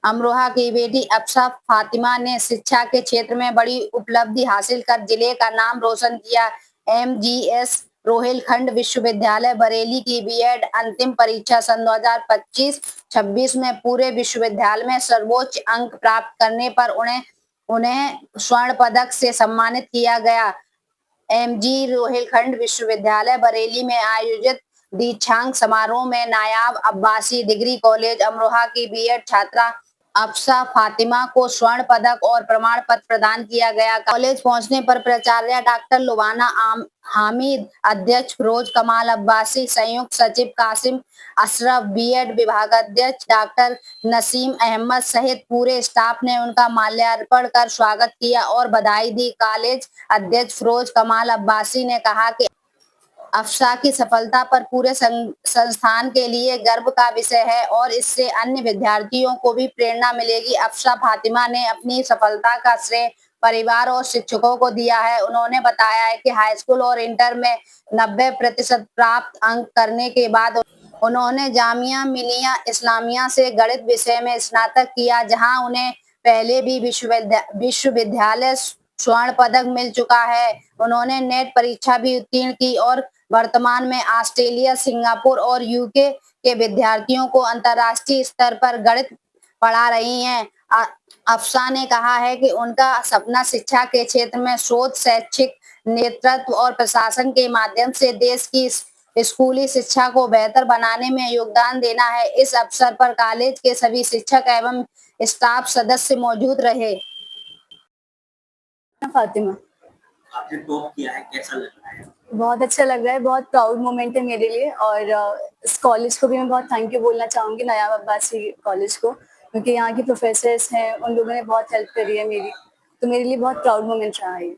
अमरोहा की बेटी अफसा फातिमा ने शिक्षा के क्षेत्र में बड़ी उपलब्धि हासिल कर जिले का नाम रोशन किया। एमजीएस रोहिलखंड विश्वविद्यालय बरेली की बीएड अंतिम परीक्षा सन 2025-26 में पूरे विश्वविद्यालय में सर्वोच्च अंक प्राप्त करने पर उन्हें उन्हें स्वर्ण पदक से सम्मानित किया गया। एमजी रोहिलखंड विश्वविद्यालय बरेली में आयोजित दीक्षांत समारोह में नायाब अब्बासी डिग्री कॉलेज अमरोहा की बीएड छात्रा अफसा फातिमा को स्वर्ण पदक और प्रमाण पत्र प्रदान किया गया। कॉलेज पहुंचने पर प्राचार्य डॉक्टर लुबाना हामिद, अध्यक्ष फिरोज कमाल अब्बासी, संयुक्त सचिव कासिम अशरफ, बीएड विभागाध्यक्ष डॉक्टर नसीम अहमद सहित पूरे स्टाफ ने उनका माल्यार्पण कर स्वागत किया और बधाई दी। कॉलेज अध्यक्ष फिरोज कमाल अब्बासी ने कहा कि अफसा की सफलता पर पूरे संस्थान के लिए गर्व का विषय है और इससे अन्य विद्यार्थियों को भी प्रेरणा मिलेगी। अफसा फातिमा ने अपनी सफलता का श्रेय परिवार और शिक्षकों को दिया है। उन्होंने बताया है कि हाई स्कूल और इंटर में 90% प्राप्त अंक करने के बाद उन्होंने जामिया मिलिया इस्लामिया से गणित विषय में स्नातक किया, जहां उन्हें पहले भी विश्वविद्यालय स्वर्ण पदक मिल चुका है। उन्होंने नेट परीक्षा भी उत्तीर्ण की और वर्तमान में ऑस्ट्रेलिया, सिंगापुर और यूके के विद्यार्थियों को अंतर्राष्ट्रीय स्तर पर गणित पढ़ा रही हैं। अफसा ने कहा है कि उनका सपना शिक्षा के क्षेत्र में शोध, शैक्षिक नेतृत्व और प्रशासन के माध्यम से देश की स्कूली शिक्षा को बेहतर बनाने में योगदान देना है। इस अवसर पर कॉलेज के सभी शिक्षक एवं स्टाफ सदस्य मौजूद रहे। फातिमा, आपने टॉप किया है, कैसा लग रहा है? बहुत अच्छा लग रहा है, बहुत प्राउड मोमेंट है मेरे लिए और इस कॉलेज को भी मैं बहुत थैंक यू बोलना चाहूँगी, नायाब अब्बासी कॉलेज को, क्योंकि यहाँ के प्रोफेसर्स हैं, उन लोगों ने बहुत हेल्प करी है मेरी, तो मेरे लिए बहुत प्राउड मोमेंट रहा है।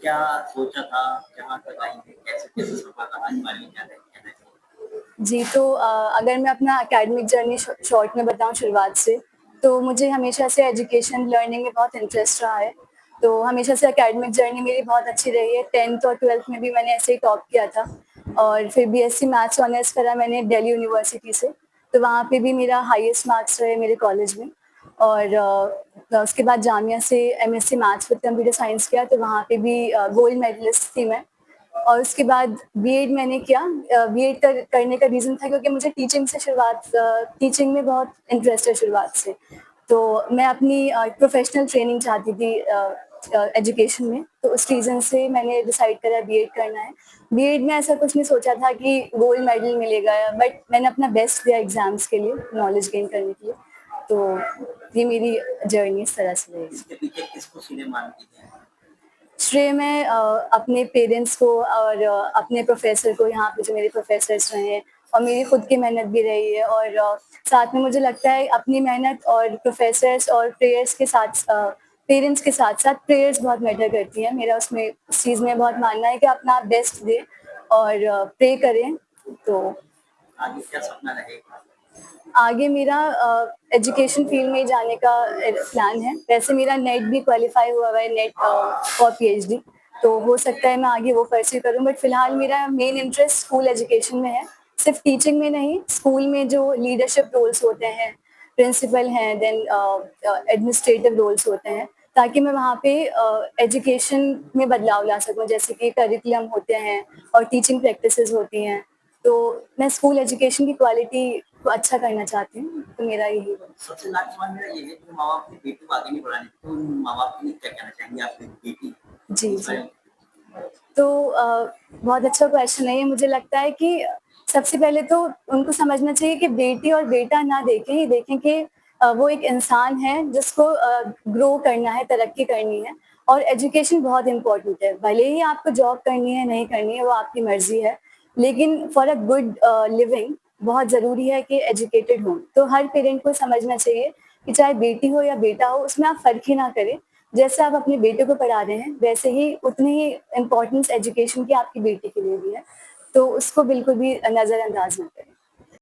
क्या सोचा था, कहाँ तक आएंगे, कैसे सफर रहा इस बारे में क्या कहना चाहिए? जी, तो अगर मैं अपना एकेडमिक जर्नी शॉर्ट में बताऊँ शुरुआत से, तो मुझे हमेशा से एजुकेशन लर्निंग में बहुत इंटरेस्ट रहा है। तो हमेशा से एकेडमिक जर्नी मेरी बहुत अच्छी रही है। 10th और 12th में भी मैंने ऐसे ही टॉप किया था और फिर बीएससी मैथ्स ऑनर्स करा मैंने दिल्ली यूनिवर्सिटी से, तो वहाँ पे भी मेरा हाईएस्ट मार्क्स रहे मेरे कॉलेज में। और उसके बाद जामिया से MSc maths with computer science किया, तो वहाँ पे भी गोल्ड मेडलिस्ट थी मैं। और उसके बाद बीएड मैंने किया। बीएड करने का रीज़न था क्योंकि मुझे टीचिंग में बहुत इंटरेस्ट है शुरुआत से। तो मैं अपनी प्रोफेशनल ट्रेनिंग चाहती थी एजुकेशन में, तो उस रीज़न से मैंने डिसाइड करा बीएड करना है। बीएड में ऐसा कुछ नहीं सोचा था कि गोल्ड मेडल मिलेगा, बट मैंने अपना बेस्ट दिया एग्ज़ाम्स के लिए, नॉलेज गेन करने के लिए। तो ये मेरी जर्नी इस तरह से रही। इसके पीछे किसको श्रेय मानती हैं? श्रेय मैं अपने पेरेंट्स को और अपने प्रोफेसर को, यहाँ पे जो मेरे प्रोफेसर्स रहे हैं, और मेरी खुद की मेहनत भी रही है। और साथ में मुझे लगता है अपनी मेहनत और प्रोफेसर्स और प्रेयर्स के साथ पेरेंट्स के साथ-साथ प्रेयर्स बहुत मैटर करती हैं। मेरा उसमें उस चीज़ में बहुत मानना है कि अपना बेस्ट दें और प्रे करें। तो आगे क्या सपना रहेगा? आगे मेरा एजुकेशन फील्ड में जाने का प्लान है। वैसे मेरा नेट भी क्वालिफाई हुआ है, नेट फॉर पीएचडी, तो हो सकता है मैं आगे वो परस्यू करूँ, बट फिलहाल मेरा मेन इंटरेस्ट स्कूल एजुकेशन में है। सिर्फ टीचिंग में नहीं, स्कूल में जो लीडरशिप रोल्स होते हैं, प्रिंसिपल हैं, देन एडमिनिस्ट्रेटिव रोल्स होते हैं, ताकि मैं वहाँ पे एजुकेशन में बदलाव ला सकूँ, जैसे कि करिकुलम होते हैं और टीचिंग प्रैक्टिसेस होती हैं। तो मैं स्कूल एजुकेशन की क्वालिटी को अच्छा करना चाहती हूँ, तो मेरा यही है। सबसे लास्ट सवाल मेरा ये है कि माँ-बाप अपनी बेटी को आगे नहीं बढ़ाने, तो माँ-बाप के लिए क्या कहना चाहेंगे आपकी बेटी? जी, जी। तो बहुत अच्छा क्वेश्चन है ये। मुझे लगता है कि सबसे पहले तो उनको समझना चाहिए कि बेटी और बेटा ना देखें, ये देखें कि वो एक इंसान है जिसको ग्रो करना है, तरक्की करनी है, और एजुकेशन बहुत इम्पोर्टेंट है। भले ही आपको जॉब करनी है, नहीं करनी है, वो आपकी मर्ज़ी है, लेकिन फॉर अ गुड लिविंग बहुत ज़रूरी है कि एजुकेटेड हों। तो हर पेरेंट को समझना चाहिए कि चाहे बेटी हो या बेटा हो, उसमें आप फ़र्क ही ना करें। जैसे आप अपने बेटे को पढ़ा रहे हैं, वैसे ही उतनी ही इम्पोर्टेंस एजुकेशन की आपकी बेटी के लिए भी है। तो उसको बिल्कुल भी नज़रअंदाज ना करें।